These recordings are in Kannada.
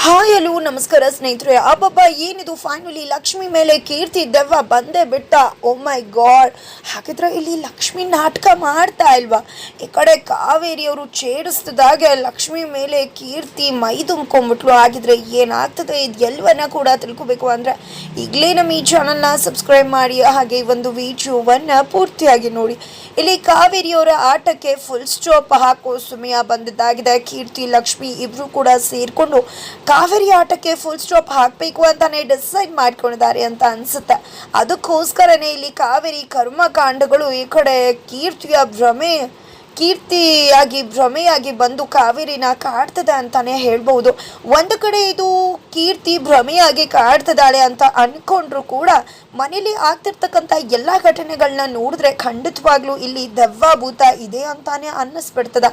ಹಾಯ್ ಹಲೋ ನಮಸ್ಕಾರ ಸ್ನೇಹಿತರೆ. ಅಬ್ಬಬ್ಬ ಏನಿದು, ಫೈನಲಿ ಲಕ್ಷ್ಮಿ ಮೇಲೆ ಕೀರ್ತಿ ದೆವ್ವ ಬಂದೇ ಬಿಟ್ಟ. ಓ ಮೈ ಗಾಡ್. ಹಾಗಿದ್ರೆ ಇಲ್ಲಿ ಲಕ್ಷ್ಮಿ ನಾಟಕ ಮಾಡ್ತಾ ಇಲ್ವಾ? ಈ ಕಡೆ ಕಾವೇರಿಯವರು ಛೇಡಿಸ್ತಿದಾಗೆ ಲಕ್ಷ್ಮಿ ಮೇಲೆ ಕೀರ್ತಿ ಮೈ ತುಂಬ್ಕೊಂಡ್ಬಿಟ್ಲು. ಆಗಿದ್ರೆ ಏನಾಗ್ತದೆ ಇದು ಎಲ್ಲವನ್ನ ಕೂಡ ತಿಳ್ಕೊಬೇಕು ಅಂದರೆ ಈಗಲೇ ನಮ್ಮ ಈ ಚಾನಲ್ನ ಸಬ್ಸ್ಕ್ರೈಬ್ ಮಾಡಿ, ಹಾಗೆ ಈ ಒಂದು ವಿಡಿಯೋವನ್ನು ಪೂರ್ತಿಯಾಗಿ ನೋಡಿ. ಇಲ್ಲಿ ಕಾವೇರಿಯವರ ಆಟಕ್ಕೆ ಫುಲ್ ಸ್ಟಾಪ್ ಹಾಕೋ ಸಮಯ ಬಂದಿದ್ದಾಗಿದೆ. ಕೀರ್ತಿ ಲಕ್ಷ್ಮಿ ಇಬ್ರು ಕೂಡ ಸೇರಿಕೊಂಡು ಕಾವೇರಿ ಆಟಕ್ಕೆ ಫುಲ್ ಸ್ಟಾಪ್ ಹಾಕಬೇಕು ಅಂತಾನೆ ಡಿಸೈಡ್ ಮಾಡ್ಕೊಂಡಿದ್ದಾರೆ ಅಂತ ಅನ್ಸುತ್ತೆ. ಅದಕ್ಕೋಸ್ಕರನೇ ಇಲ್ಲಿ ಕಾವೇರಿ ಕರ್ಮಕಾಂಡಗಳು ಈ ಕಡೆ ಭ್ರಮೆಯಾಗಿ ಬಂದು ಕಾವೇರಿನ ಕಾಡ್ತದೆ ಅಂತಾನೆ ಹೇಳ್ಬಹುದು. ಒಂದು ಕಡೆ ಇದು ಕೀರ್ತಿ ಭ್ರಮೆಯಾಗಿ ಕಾಡ್ತಿದ್ದಾಳೆ ಅಂತ ಅನ್ಕೊಂಡ್ರು ಕೂಡ ಮನೇಲಿ ಆಗ್ತಿರ್ತಕ್ಕಂಥ ಎಲ್ಲ ಘಟನೆಗಳನ್ನ ನೋಡಿದ್ರೆ ಖಂಡಿತವಾಗ್ಲೂ ಇಲ್ಲಿ ದೆವ್ವ ಭೂತ ಇದೆ ಅಂತಾನೆ ಅನ್ನಿಸ್ಬಿಡ್ತದ.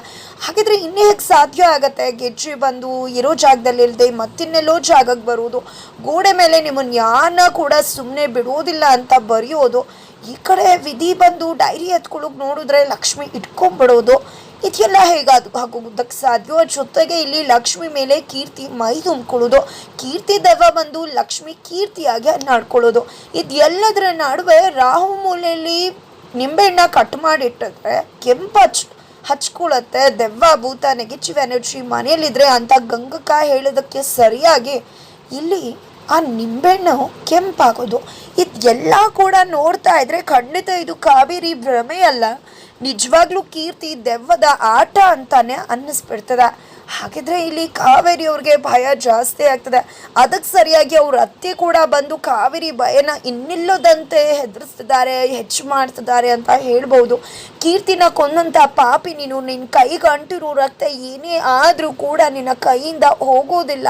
ಹಾಗಿದ್ರೆ ಇನ್ನೇ ಹೇಗೆ ಸಾಧ್ಯ ಆಗತ್ತೆ? ಗೆಜ್ಜೆ ಬಂದು ಇರೋ ಜಾಗದಲ್ಲಿ ಇಲ್ಲದೆ ಮತ್ತಿನ್ನೆಲ್ಲೋ ಜಾಗಕ್ಕೆ ಬರುವುದು, ಗೋಡೆ ಮೇಲೆ ನಿಮ್ಮನ್ನು ಯಾರನ್ನ ಕೂಡ ಸುಮ್ಮನೆ ಬಿಡೋದಿಲ್ಲ ಅಂತ ಬರೆಯೋದು, ಈ ಕಡೆ ವಿಧಿ ಬಂದು ಡೈರಿ ಎತ್ಕೊಳ್ಳೋಕೆ ನೋಡಿದ್ರೆ ಲಕ್ಷ್ಮಿ ಇಟ್ಕೊಂಡ್ಬಿಡೋದು, ಇದೆಲ್ಲ ಹೇಗಾಗೋದಕ್ಕೆ ಸಾಧ್ಯ? ಜೊತೆಗೆ ಇಲ್ಲಿ ಲಕ್ಷ್ಮಿ ಮೇಲೆ ಕೀರ್ತಿ ಮೈ ತುಂಬ್ಕೊಳ್ಳೋದು, ಕೀರ್ತಿ ದೆವ್ವ ಬಂದು ಲಕ್ಷ್ಮಿ ಕೀರ್ತಿಯಾಗಿ ನಡ್ಕೊಳ್ಳೋದು, ಇದೆಲ್ಲದರ ನಡುವೆ ರಾಹು ಮೂಲೆಯಲ್ಲಿ ನಿಂಬೆಹಣ್ಣ ಕಟ್ ಮಾಡಿಟ್ಟಿದ್ರೆ ಹಚ್ಕೊಳ್ಳುತ್ತೆ. ದೆವ್ವ ಭೂತ ನೆಗೆಟಿವ್ ಎನರ್ಜಿ ಮನೆಯಲ್ಲಿದ್ರೆ ಅಂತ ಗಂಗಕ್ಕ ಹೇಳೋದಕ್ಕೆ ಸರಿಯಾಗಿ ಇಲ್ಲಿ ಆ ನಿಂಬೆಹಣ್ಣು ಕೆಂಪಾಗೋದು, ಇದೆಲ್ಲ ಕೂಡ ನೋಡ್ತಾ ಇದ್ರೆ ಖಂಡಿತ ಇದು ಕಾವೇರಿ ಭ್ರಮೆ ಅಲ್ಲ, ನಿಜವಾಗ್ಲೂ ಕೀರ್ತಿ ದೆವ್ವದ ಆಟ ಅಂತಾನೆ ಅನ್ನಿಸ್ಬಿಡ್ತದೆ. ಹಾಗಿದ್ರೆ ಇಲ್ಲಿ ಕಾವೇರಿ ಅವ್ರಿಗೆ ಭಯ ಜಾಸ್ತಿ ಆಗ್ತದೆ. ಅದಕ್ಕೆ ಸರಿಯಾಗಿ ಅವ್ರ ಅತ್ತೆ ಕೂಡ ಬಂದು ಕಾವೇರಿ ಭಯನ ಇನ್ನಿಲ್ಲದಂತೆ ಹೆದರಿಸ್ತಿದ್ದಾರೆ, ಹೆಚ್ಚು ಮಾಡ್ತಿದ್ದಾರೆ ಅಂತ ಹೇಳ್ಬೋದು. ಕೀರ್ತಿನ ಕೊಂದಂಥ ಪಾಪಿ ನೀನು, ನಿನ್ನ ಕೈಗೆ ಅಂಟಿರೋ ರಕ್ತ ಏನೇ ಆದರೂ ಕೂಡ ನಿನ್ನ ಕೈಯಿಂದ ಹೋಗೋದಿಲ್ಲ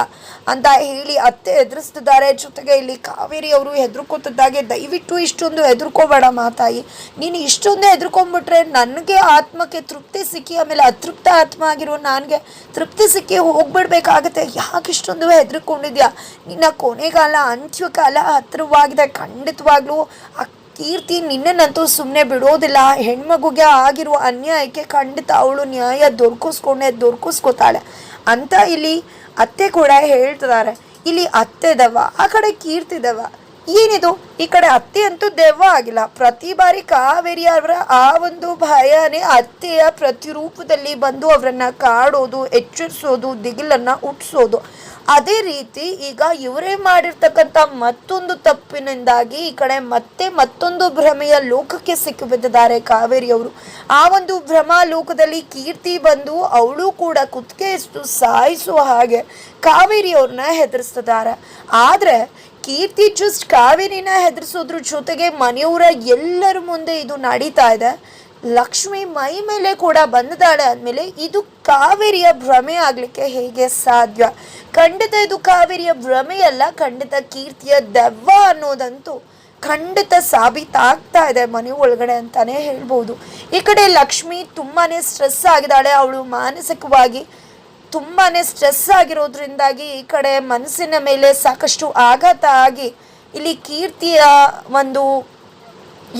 ಅಂತ ಹೇಳಿ ಅತ್ತೆ ಹೆದರಿಸ್ತಿದ್ದಾರೆ. ಜೊತೆಗೆ ಇಲ್ಲಿ ಕಾವೇರಿ ಅವರು ಹೆದರ್ಕೋತಿದ್ದಾಗೆ, ದಯವಿಟ್ಟು ಇಷ್ಟೊಂದು ಹೆದರ್ಕೋಬೇಡ ಮಾತಾಯಿ, ನೀನು ಇಷ್ಟೊಂದು ಹೆದರ್ಕೊಂಡ್ಬಿಟ್ರೆ ನನಗೆ ಆತ್ಮಕ್ಕೆ ತೃಪ್ತಿ ಸಿಕ್ಕಿ ಆಮೇಲೆ ಅತೃಪ್ತ ಆತ್ಮ ಆಗಿರೋ ನನಗೆ ತೃಪ್ತಿ ಸಿಕ್ಕಿ ಹೋಗ್ಬಿಡ್ಬೇಕಾಗತ್ತೆ. ಯಾಕೆ ಇಷ್ಟೊಂದು ಹೆದರ್ಕೊಂಡಿದ್ಯಾ? ನಿನ್ನ ಕೊನೆಗಾಲ ಅಂತ್ಯಕಾಲ ಹತ್ತಿರವಾಗಿದೆ. ಖಂಡಿತವಾಗ್ಲೂ ಆ ಕೀರ್ತಿ ನಿನ್ನನ್ನಂತೂ ಸುಮ್ಮನೆ ಬಿಡೋದಿಲ್ಲ. ಹೆಣ್ಮಗುಗೆ ಆಗಿರುವ ಅನ್ಯಾಯಕ್ಕೆ ಖಂಡಿತ ಅವಳು ನ್ಯಾಯ ದೊರಕಿಸ್ಕೋತಾಳೆ ಅಂತ ಇಲ್ಲಿ ಅತ್ತೆ ಕೂಡ ಹೇಳ್ತಿದ್ದಾರೆ. ಇಲ್ಲಿ ಅತ್ತೆ ದೆವ್ವ, ಆ ಕಡೆ ಕೀರ್ತಿ ದೆವ್ವ. ಏನಿದು? ಈ ಕಡೆ ಅತ್ತೆ ಅಂತೂ ದೆವ್ವ ಆಗಿಲ್ಲ. ಪ್ರತಿ ಬಾರಿ ಕಾವೇರಿ ಅವರ ಆ ಒಂದು ಭಯನೇ ಅತ್ತೆಯ ಪ್ರತಿರೂಪದಲ್ಲಿ ಬಂದು ಅವರನ್ನ ಕಾಡೋದು, ಎಚ್ಚರಿಸೋದು, ದಿಗಿಲನ್ನ ಹುಟ್ಟಿಸೋದು. ಅದೇ ರೀತಿ ಈಗ ಇವರೇ ಮಾಡಿರ್ತಕ್ಕಂಥ ಮತ್ತೊಂದು ತಪ್ಪಿನಿಂದಾಗಿ ಈ ಕಡೆ ಮತ್ತೊಂದು ಭ್ರಮೆಯ ಲೋಕಕ್ಕೆ ಸಿಕ್ಕಿಬಿದ್ದಿದ್ದಾರೆ ಕಾವೇರಿಯವರು. ಆ ಒಂದು ಭ್ರಮಾ ಲೋಕದಲ್ಲಿ ಕೀರ್ತಿ ಬಂದು ಅವಳು ಕೂಡ ಕುತ್ತಿಗೆಯಷ್ಟು ಸಾಯಿಸುವ ಹಾಗೆ ಕಾವೇರಿಯವ್ರನ್ನ ಹೆದರಿಸ್ತಿದ್ದಾರೆ. ಆದರೆ ಕೀರ್ತಿ ಜಸ್ಟ್ ಕಾವೇರಿನ ಹೆದರಿಸೋದ್ರ ಜೊತೆಗೆ ಮನೆಯವರ ಎಲ್ಲರ ಮುಂದೆ ಇದು ನಡೀತಾ ಇದೆ. ಲಕ್ಷ್ಮಿ ಮೈ ಮೇಲೆ ಕೂಡ ಬಂದಿದ್ದಾಳೆ ಅಂದಮೇಲೆ ಇದು ಕಾವೇರಿಯ ಭ್ರಮೆ ಆಗಲಿಕ್ಕೆ ಹೇಗೆ ಸಾಧ್ಯ? ಖಂಡಿತ ಇದು ಕಾವೇರಿಯ ಭ್ರಮೆಯಲ್ಲ, ಖಂಡಿತ ಕೀರ್ತಿಯ ದೆವ್ವ ಅನ್ನೋದಂತೂ ಖಂಡಿತ ಸಾಬೀತಾಗ್ತಾ ಇದೆ ಮನೆ ಒಳಗಡೆ ಅಂತಾನೆ ಹೇಳ್ಬೋದು. ಈ ಕಡೆ ಲಕ್ಷ್ಮಿ ತುಂಬಾನೇ ಸ್ಟ್ರೆಸ್ ಆಗಿದ್ದಾಳೆ. ಅವಳು ಮಾನಸಿಕವಾಗಿ ತುಂಬಾನೇ ಸ್ಟ್ರೆಸ್ ಆಗಿರೋದ್ರಿಂದಾಗಿ ಈ ಕಡೆ ಮನಸ್ಸಿನ ಮೇಲೆ ಸಾಕಷ್ಟು ಆಘಾತ ಆಗಿ ಇಲ್ಲಿ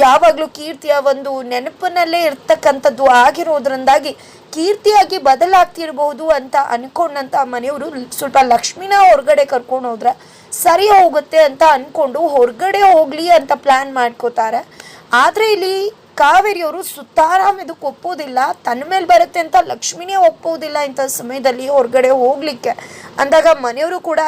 ಯಾವಾಗಲೂ ಕೀರ್ತಿಯ ಒಂದು ನೆನಪಿನಲ್ಲೇ ಇರ್ತಕ್ಕಂಥದ್ದು ಆಗಿರೋದ್ರಿಂದಾಗಿ ಕೀರ್ತಿಯಾಗಿ ಬದಲಾಗ್ತಿರ್ಬಹುದು ಅಂತ ಅನ್ಕೊಂಡಂತ ಮನೆಯವರು ಸ್ವಲ್ಪ ಲಕ್ಷ್ಮಿನ ಹೊರಗಡೆ ಕರ್ಕೊಂಡು ಹೋದ್ರೆ ಸರಿ ಹೋಗುತ್ತೆ ಅಂತ ಅನ್ಕೊಂಡು ಹೊರಗಡೆ ಹೋಗ್ಲಿ ಅಂತ ಪ್ಲಾನ್ ಮಾಡ್ಕೋತಾರೆ. ಆದರೆ ಇಲ್ಲಿ ಕಾವೇರಿಯವರು ಸುತ್ತಾರಾಮ್ ಇದಕ್ಕೆ ಒಪ್ಪೋದಿಲ್ಲ. ತನ್ನ ಮೇಲೆ ಬರುತ್ತೆ ಅಂತ ಲಕ್ಷ್ಮಿನೇ ಒಪ್ಪೋದಿಲ್ಲ ಇಂಥ ಸಮಯದಲ್ಲಿ ಹೊರಗಡೆ ಹೋಗ್ಲಿಕ್ಕೆ ಅಂದಾಗ ಮನೆಯವರು ಕೂಡ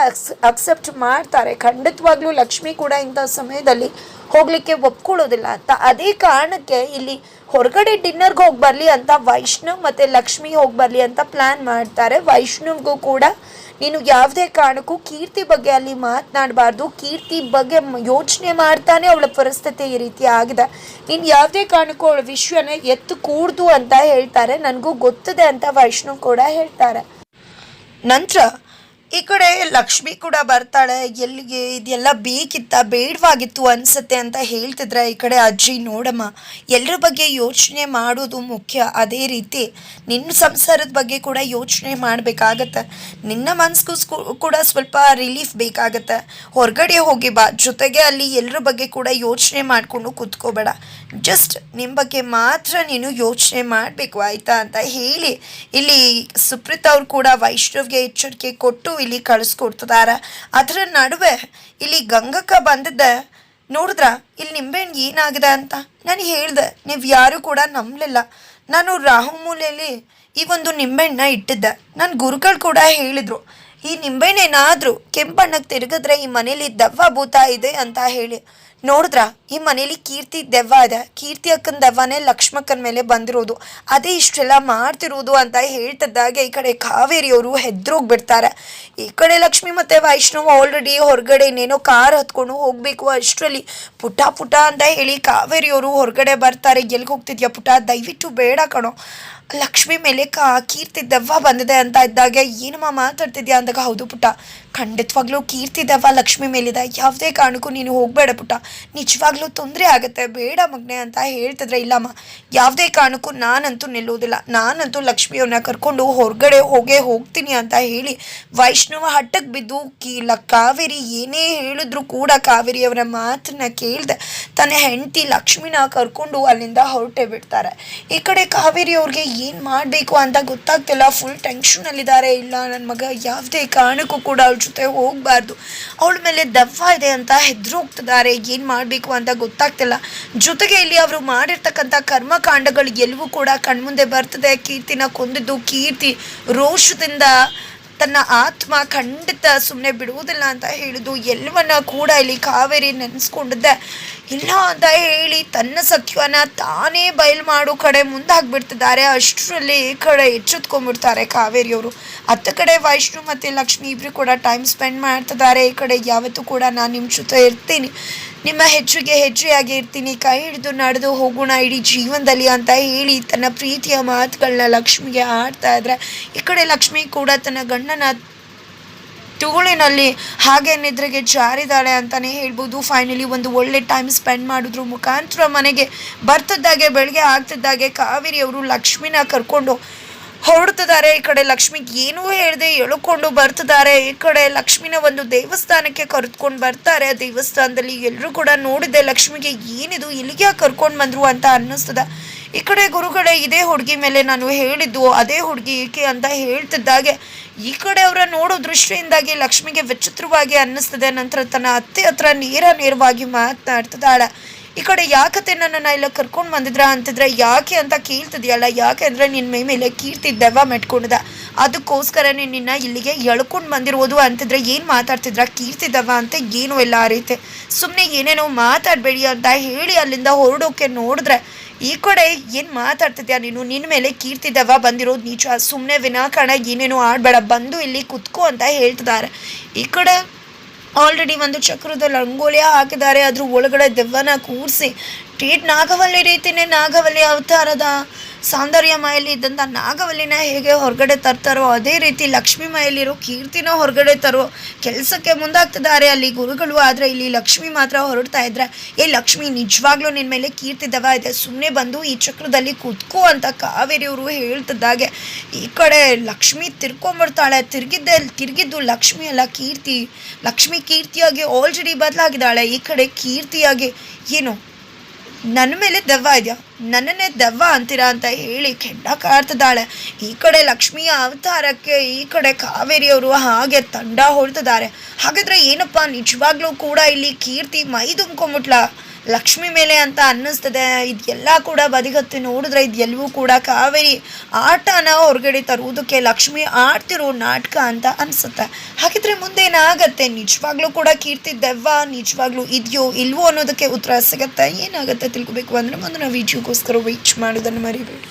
ಅಕ್ಸೆಪ್ಟ್ ಮಾಡ್ತಾರೆ. ಖಂಡಿತವಾಗ್ಲೂ ಲಕ್ಷ್ಮಿ ಕೂಡ ಇಂಥ ಸಮಯದಲ್ಲಿ ಹೋಗ್ಲಿಕ್ಕೆ ಒಪ್ಕೊಳ್ಳೋದಿಲ್ಲ ಅಂತ. ಅದೇ ಕಾರಣಕ್ಕೆ ಇಲ್ಲಿ ಹೊರಗಡೆ ಡಿನ್ನರ್ಗೆ ಹೋಗಿ ಬರಲಿ ಅಂತ ವೈಷ್ಣವ್ ಮತ್ತು ಲಕ್ಷ್ಮಿ ಹೋಗಿ ಬರಲಿ ಅಂತ ಪ್ಲ್ಯಾನ್ ಮಾಡ್ತಾರೆ. ವೈಷ್ಣವ್ಗೂ ಕೂಡ ನೀನು ಯಾವುದೇ ಕಾರಣಕ್ಕೂ ಕೀರ್ತಿ ಬಗ್ಗೆ ಅಲ್ಲಿ ಮಾತನಾಡಬಾರ್ದು, ಕೀರ್ತಿ ಬಗ್ಗೆ ಯೋಚನೆ ಮಾಡ್ತಾನೆ ಅವಳ ಪರಿಸ್ಥಿತಿ ಈ ರೀತಿ ಆಗಿದೆ, ನೀನು ಯಾವುದೇ ಕಾರಣಕ್ಕೂ ಅವಳ ವಿಷಯನ ಎತ್ತು ಕೂಡ್ದು ಅಂತ ಹೇಳ್ತಾರೆ. ನನಗೂ ಗೊತ್ತಿದೆ ಅಂತ ವೈಷ್ಣವ್ ಕೂಡ ಹೇಳ್ತಾರೆ. ನಂತರ ಈ ಕಡೆ ಲಕ್ಷ್ಮಿ ಕೂಡ ಬರ್ತಾಳೆ. ಎಲ್ಲಿಗೆ ಇದೆಲ್ಲ ಬೇಡವಾಗಿತ್ತು ಅನಿಸುತ್ತೆ ಅಂತ ಹೇಳ್ತಿದ್ರೆ ಈ ಕಡೆ ಅಜ್ಜಿ, ನೋಡಮ್ಮ, ಎಲ್ಲರ ಬಗ್ಗೆ ಯೋಚನೆ ಮಾಡೋದು ಮುಖ್ಯ. ಅದೇ ರೀತಿ ನಿನ್ನ ಸಂಸಾರದ ಬಗ್ಗೆ ಕೂಡ ಯೋಚನೆ ಮಾಡಬೇಕಾಗತ್ತೆ. ನಿನ್ನ ಮನಸ್ಸಿಗೂ ಕೂಡ ಸ್ವಲ್ಪ ರಿಲೀಫ್ ಬೇಕಾಗತ್ತೆ. ಹೊರಗಡೆ ಹೋಗಿ ಬಾ, ಜೊತೆಗೆ ಅಲ್ಲಿ ಎಲ್ಲರ ಬಗ್ಗೆ ಕೂಡ ಯೋಚನೆ ಮಾಡಿಕೊಂಡು ಕೂತ್ಕೋಬೇಡ. ಜಸ್ಟ್ ನಿಮ್ಮ ಬಗ್ಗೆ ಮಾತ್ರ ನೀನು ಯೋಚನೆ ಮಾಡಬೇಕು, ಆಯಿತಾ ಅಂತ ಹೇಳಿ ಇಲ್ಲಿ ಸುಪ್ರೀತ್ ಅವ್ರು ಕೂಡ ವೈಷ್ಣವ್ಗೆ ಎಚ್ಚರಿಕೆ ಕೊಟ್ಟು ಇಲ್ಲಿ ಕಳಿಸ್ಕೊಡ್ತಿದ್ದಾರೆ. ಅದರ ನಡುವೆ ಇಲ್ಲಿ ಗಂಗಕ್ಕ ಬಂದಿದ್ದೆ ನೋಡಿದ್ರ ಇಲ್ಲಿ ನಿಂಬೆಹಣ್ಣು ಏನಾಗಿದೆ ಅಂತ ನಾನು ಹೇಳ್ದೆ. ನೀವು ಯಾರು ಕೂಡ ನಂಬಲಿಲ್ಲ. ನಾನು ರಾಹುಮೂಲೆಯಲ್ಲಿ ಈ ಒಂದು ನಿಂಬೆಹಣ್ಣನ್ನ ಇಟ್ಟಿದ್ದೆ. ನನ್ನ ಗುರುಗಳು ಕೂಡ ಹೇಳಿದರು, ಈ ನಿಂಬೆಹಣ್ಣೇನಾದರೂ ಕೆಂಪಣ್ಣಗೆ ತಿರುಗಿದ್ರೆ ಈ ಮನೇಲಿ ದೆವ್ವ ಭೂತ ಇದೆ ಅಂತ ಹೇಳಿ. ನೋಡಿದ್ರ ಈ ಮನೇಲಿ ಕೀರ್ತಿ ದೆವ್ವ ಇದೆ. ಕೀರ್ತಿ ಅಕ್ಕನ ದೆವ್ವನೇ ಲಕ್ಷ್ಮಕ್ಕನ ಮೇಲೆ ಬಂದಿರೋದು, ಅದೇ ಇಷ್ಟೆಲ್ಲ ಮಾಡ್ತಿರೋದು ಅಂತ ಹೇಳ್ತಿದ್ದಾಗೆ ಈ ಕಡೆ ಕಾವೇರಿಯವರು ಹೆದ್ರೋಗ್ಬಿಡ್ತಾರೆ. ಈ ಕಡೆ ಲಕ್ಷ್ಮಿ ಮತ್ತು ವೈಷ್ಣವ್ ಆಲ್ರೆಡಿ ಹೊರಗಡೆ ಇನ್ನೇನೋ ಕಾರ್ ಹತ್ಕೊಂಡು ಹೋಗಬೇಕು. ಅಷ್ಟರಲ್ಲಿ ಪುಟ ಪುಟ ಅಂತ ಹೇಳಿ ಕಾವೇರಿಯವರು ಹೊರಗಡೆ ಬರ್ತಾರೆ. ಎಲ್ಲಿಗೆ ಹೋಗ್ತಿದ್ಯಾ ಪುಟ, ದಯವಿಟ್ಟು ಬೇಡ ಕಣೋ, ಲಕ್ಷ್ಮಿ ಮೇಲೆ ಕೀರ್ತಿ ದೆವ್ವ ಬಂದಿದೆ ಅಂತ ಇದ್ದಾಗ ಏನಮ್ಮ ಮಾತಾಡ್ತಿದ್ಯಾ ಅಂದಾಗ, ಹೌದು ಪುಟ್ಟ, ಖಂಡಿತವಾಗ್ಲೂ ಕೀರ್ತಿ ದೆವ್ವ ಲಕ್ಷ್ಮಿ ಮೇಲಿದೆ, ಯಾವುದೇ ಕಾರಣಕ್ಕೂ ನೀನು ಹೋಗಬೇಡ ಪುಟ್ಟ, ನಿಜವಾಗ್ಲೂ ತೊಂದರೆ ಆಗುತ್ತೆ, ಬೇಡ ಮಗನೆ ಅಂತ ಹೇಳ್ತಿದ್ರೆ, ಇಲ್ಲಮ್ಮ ಯಾವುದೇ ಕಾರಣಕ್ಕೂ ನಾನಂತೂ ನಿಲ್ಲೋದಿಲ್ಲ, ನಾನಂತೂ ಲಕ್ಷ್ಮಿಯವ್ರನ್ನ ಕರ್ಕೊಂಡು ಹೊರಗಡೆ ಹೋಗ್ತೀನಿ ಅಂತ ಹೇಳಿ ವೈಷ್ಣವ ಹಟ್ಟಕ್ಕೆ ಬಿದ್ದು ಕಾವೇರಿ ಏನೇ ಹೇಳಿದ್ರು ಕೂಡ ಕಾವೇರಿಯವರ ಮಾತನ್ನ ಕೇಳ್ದೆ ತನ್ನ ಹೆಂಡತಿ ಲಕ್ಷ್ಮಿನ ಕರ್ಕೊಂಡು ಅಲ್ಲಿಂದ ಹೊರಟೆ ಬಿಡ್ತಾರೆ. ಈ ಕಡೆ ಕಾವೇರಿ ಅವ್ರಿಗೆ ಏನು ಮಾಡಬೇಕು ಅಂತ ಗೊತ್ತಾಗ್ತಿಲ್ಲ, ಫುಲ್ ಟೆನ್ಷನಲ್ಲಿದ್ದಾರೆ. ಇಲ್ಲ ನನ್ನ ಮಗ ಯಾವುದೇ ಕಾರಣಕ್ಕೂ ಕೂಡ ಅವಳ ಜೊತೆ ಹೋಗಬಾರ್ದು, ಅವಳ ಮೇಲೆ ದೆವ್ವ ಇದೆ ಅಂತ ಹೆದರೋಗ್ತಿದ್ದಾರೆ, ಏನು ಮಾಡಬೇಕು ಅಂತ ಗೊತ್ತಾಗ್ತಿಲ್ಲ. ಜೊತೆಗೆ ಇಲ್ಲಿ ಅವರು ಮಾಡಿರ್ತಕ್ಕಂಥ ಕರ್ಮಕಾಂಡಗಳು ಎಲ್ಲವೂ ಕೂಡ ಕಣ್ಮುಂದೆ ಬರ್ತದೆ. ಕೀರ್ತಿನ ಕೊಂದಿದ್ದು ಕೀರ್ತಿ ರೋಷದಿಂದ ತನ್ನ ಆತ್ಮ ಖಂಡಿತ ಸುಮ್ಮನೆ ಬಿಡುವುದಿಲ್ಲ ಅಂತ ಹೇಳಿದ್ದು ಎಲ್ಲವನ್ನ ಕೂಡ ಇಲ್ಲಿ ಕಾವೇರಿ ನೆನೆಸ್ಕೊಂಡಿದ್ದೆ. ಇಲ್ಲ ಅಂತ ಹೇಳಿ ತನ್ನ ಸತ್ಯವನ್ನ ತಾನೇ ಬಯಲು ಮಾಡೋ ಕಡೆ ಮುಂದಾಗ್ಬಿಡ್ತಿದ್ದಾರೆ. ಅಷ್ಟರಲ್ಲಿ ಈ ಕಡೆ ಎಚ್ಚೆತ್ಕೊಂಡ್ಬಿಡ್ತಾರೆ ಕಾವೇರಿಯವರು. ಹತ್ತ ಕಡೆ ವೈಷ್ಣು ಮತ್ತು ಲಕ್ಷ್ಮಿ ಇಬ್ಬರು ಕೂಡ ಟೈಮ್ ಸ್ಪೆಂಡ್ ಮಾಡ್ತಿದ್ದಾರೆ. ಈ ಕಡೆ ಯಾವತ್ತೂ ಕೂಡ ನಾನು ನಿಮ್ಮ ಜೊತೆ ಇರ್ತೀನಿ, ನಿಮ್ಮ ಹೆಜ್ಜೆಯಾಗಿ ಇರ್ತೀನಿ, ಕೈ ಹಿಡಿದು ನಡೆದು ಹೋಗೋಣ ಇಡೀ ಜೀವನದಲ್ಲಿ ಅಂತ ಹೇಳಿ ತನ್ನ ಪ್ರೀತಿಯ ಮಾತುಗಳನ್ನ ಲಕ್ಷ್ಮಿಗೆ ಆಡ್ತಾ ಇದ್ರೆ, ಈ ಕಡೆ ಲಕ್ಷ್ಮಿ ಕೂಡ ತನ್ನ ಗಂಡನ ತುಗುಳಿನಲ್ಲಿ ಹಾಗೆ ನಿದ್ರೆಗೆ ಜಾರಿದಾಳೆ ಅಂತಲೇ ಹೇಳ್ಬೋದು. ಫೈನಲಿ ಒಂದು ಒಳ್ಳೆ ಟೈಮ್ ಸ್ಪೆಂಡ್ ಮಾಡಿದ್ರು ಮುಖಾಂತರ ಮನೆಗೆ ಬರ್ತಿದ್ದಾಗೆ ಬೆಳಗ್ಗೆ ಆಗ್ತಿದ್ದಾಗೆ ಕಾವೇರಿಯವರು ಲಕ್ಷ್ಮಿನ ಕರ್ಕೊಂಡು ಹೊರಡ್ತಿದ್ದಾರೆ. ಈ ಕಡೆ ಲಕ್ಷ್ಮಿಗೆ ಏನೂ ಹೇಳದೆ ಎಳ್ಕೊಂಡು ಬರ್ತಿದ್ದಾರೆ. ಈ ಕಡೆ ಲಕ್ಷ್ಮಿನ ಒಂದು ದೇವಸ್ಥಾನಕ್ಕೆ ಕರೆದುಕೊಂಡು ಬರ್ತಾರೆ. ದೇವಸ್ಥಾನದಲ್ಲಿ ಎಲ್ಲರೂ ಕೂಡ ನೋಡಿದೆ ಲಕ್ಷ್ಮಿಗೆ ಏನಿದು ಇಲ್ಲಿಗೆ ಕರ್ಕೊಂಡು ಬಂದರು ಅಂತ ಅನ್ನಿಸ್ತದ. ಈ ಕಡೆ ಗುರುಗಳೇ ಇದೇ ಹುಡುಗಿ ಮೇಲೆ ನಾನು ಹೇಳಿದ್ದು ಅದೇ ಹುಡುಗಿ ಏಕೆ ಅಂತ ಹೇಳ್ತಿದ್ದಾಗೆ ಈ ಕಡೆ ಅವರ ನೋಡೋ ದೃಷ್ಟಿಯಿಂದಾಗಿ ಲಕ್ಷ್ಮಿಗೆ ವಿಚಿತ್ರವಾಗಿ ಅನ್ನಿಸ್ತದೆ. ನಂತರ ತನ್ನ ಅತ್ತೆ ಹತ್ರ ನೇರವಾಗಿ ಮಾತನಾಡ್ತಿದ್ದಾಳೆ. ಈ ಕಡೆ ಯಾಕತ್ತೆ ನನ್ನನ್ನು ಎಲ್ಲ ಕರ್ಕೊಂಡು ಬಂದಿದ್ರ ಅಂತಿದ್ರೆ, ಯಾಕೆ ಅಂತ ಕೇಳ್ತಿದ್ಯಲ್ಲ, ಯಾಕೆ ಅಂದರೆ ನಿನ್ನ ಮೈ ಮೇಲೆ ಕೀರ್ತಿ ದೆವ್ವ ಮೆಟ್ಕೊಂಡಿದ, ಅದಕ್ಕೋಸ್ಕರನೇ ನಿನ್ನ ಇಲ್ಲಿಗೆ ಎಳ್ಕೊಂಡು ಬಂದಿರೋದು ಅಂತಿದ್ರೆ ಏನು ಮಾತಾಡ್ತಿದ್ರ, ಕೀರ್ತಿ ದೆವ್ವ ಅಂತ ಏನೂ ಇಲ್ಲ ಆ ರೀತಿ, ಸುಮ್ಮನೆ ಏನೇನೋ ಮಾತಾಡಬೇಡಿ ಅಂತ ಹೇಳಿ ಅಲ್ಲಿಂದ ಹೊರಡೋಕೆ ನೋಡಿದ್ರೆ, ಈ ಕಡೆ ಏನು ಮಾತಾಡ್ತಿದ್ಯಾ ನೀನು, ನಿನ್ನ ಮೇಲೆ ಕೀರ್ತಿ ದೆವ್ವ ಬಂದಿರೋದು ನಿಜ, ಸುಮ್ಮನೆ ವಿನಾಕಾರಣ ಏನೇನೋ ಆಡಬೇಡ, ಬಂದು ಇಲ್ಲಿ ಕುತ್ಕೋ ಅಂತ ಹೇಳ್ತಿದ್ದಾರೆ. ಈ ಕಡೆ ಆಲ್ರೆಡಿ ಒಂದು ಚಕ್ರದ ರಂಗೋಲಿ ಹಾಕಿದ್ದಾರೆ, ಅದ್ರ ಒಳಗಡೆ ದೆವ್ವನ ಕೂರಿಸಿ ನಾಗವಲ್ಲಿ ರೀತಿಯೇ ನಾಗವಲ್ಲಿ ಅವತಾರದ ಸೌಂದರ್ಯ ಮೈಯಲ್ಲಿ ಇದ್ದಂಥ ನಾಗವಲ್ಲಿನ ಹೇಗೆ ಹೊರಗಡೆ ತರ್ತಾರೋ ಅದೇ ರೀತಿ ಲಕ್ಷ್ಮಿ ಮೈಯಲ್ಲಿರೋ ಕೀರ್ತಿನ ಹೊರಗಡೆ ತರೋ ಕೆಲಸಕ್ಕೆ ಮುಂದಾಗ್ತಿದ್ದಾರೆ ಅಲ್ಲಿ ಗುರುಗಳು. ಆದರೆ ಇಲ್ಲಿ ಲಕ್ಷ್ಮಿ ಮಾತ್ರ ಹೊರಡ್ತಾ ಇದ್ರೆ, ಲಕ್ಷ್ಮಿ ನಿಜವಾಗ್ಲೂ ನಿನ್ನ ಮೇಲೆ ಕೀರ್ತಿ ದೆವ್ವ ಇದೆ, ಸುಮ್ಮನೆ ಬಂದು ಈ ಚಕ್ರದಲ್ಲಿ ಕುತ್ಕೋ ಅಂತ ಕಾವೇರಿಯವರು ಹೇಳ್ತಿದ್ದಾಗೆ ಈ ಕಡೆ ಲಕ್ಷ್ಮಿ ತಿರ್ಕೊಂಡ್ಬಿಡ್ತಾಳೆ. ತಿರುಗಿದ್ದು ಲಕ್ಷ್ಮಿ ಅಲ್ಲ ಕೀರ್ತಿ. ಲಕ್ಷ್ಮಿ ಕೀರ್ತಿಯಾಗಿ ಆಲ್ರೆಡಿ ಬದಲಾಗಿದ್ದಾಳೆ. ಈ ಕಡೆ ಕೀರ್ತಿಯಾಗಿ ಏನು ನನ್ನ ಮೇಲೆ ದೆವ್ವ ಇದೆಯಾ, ನನ್ನನ್ನೇ ದೆವ್ವ ಅಂತೀರಾ ಅಂತ ಹೇಳಿ ಕೆಂಡ ಕಾಡ್ತಿದ್ದಾಳೆ. ಈ ಕಡೆ ಲಕ್ಷ್ಮಿಯ ಅವತಾರಕ್ಕೆ ಈ ಕಡೆ ಕಾವೇರಿಯವರು ಹಾಗೆ ತಂಡ ಹೊಡ್ತಿದ್ದಾರೆ. ಹಾಗಾದ್ರೆ ಏನಪ್ಪ ನಿಜವಾಗ್ಲೂ ಕೂಡ ಇಲ್ಲಿ ಕೀರ್ತಿ ಮೈ ತುಂಬ್ಕೊಂಬಿಟ್ಲ ಲಕ್ಷ್ಮಿ ಮೇಲೆ ಅಂತ ಅನ್ನಿಸ್ತದೆ. ಇದೆಲ್ಲ ಕೂಡ ಬದಿಗತ್ತಿ ನೋಡಿದ್ರೆ ಇದೆಲ್ಲವೂ ಕೂಡ ಕಾವೇರಿ ಆಟನ ಹೊರಗಡೆ ತರುವುದಕ್ಕೆ ಲಕ್ಷ್ಮಿ ಆಡ್ತಿರೋ ನಾಟಕ ಅಂತ ಅನಿಸುತ್ತೆ. ಹಾಗಿದ್ರೆ ಮುಂದೇನಾಗತ್ತೆ, ನಿಜವಾಗ್ಲೂ ಕೂಡ ಕೀರ್ತಿ ದೆವ್ವ ನಿಜವಾಗ್ಲೂ ಇದೆಯೋ ಇಲ್ವೋ ಅನ್ನೋದಕ್ಕೆ ಉತ್ತರ ಸಿಗುತ್ತೆ. ಏನಾಗುತ್ತೆ ತಿಳ್ಕೊಬೇಕು ಅಂದರೆ ಮುಂದಿನ ವಿಡಿಯೋಗೋಸ್ಕರ ವೇಟ್ ಮಾಡೋದನ್ನು ಮರಿಬೇಡಿ.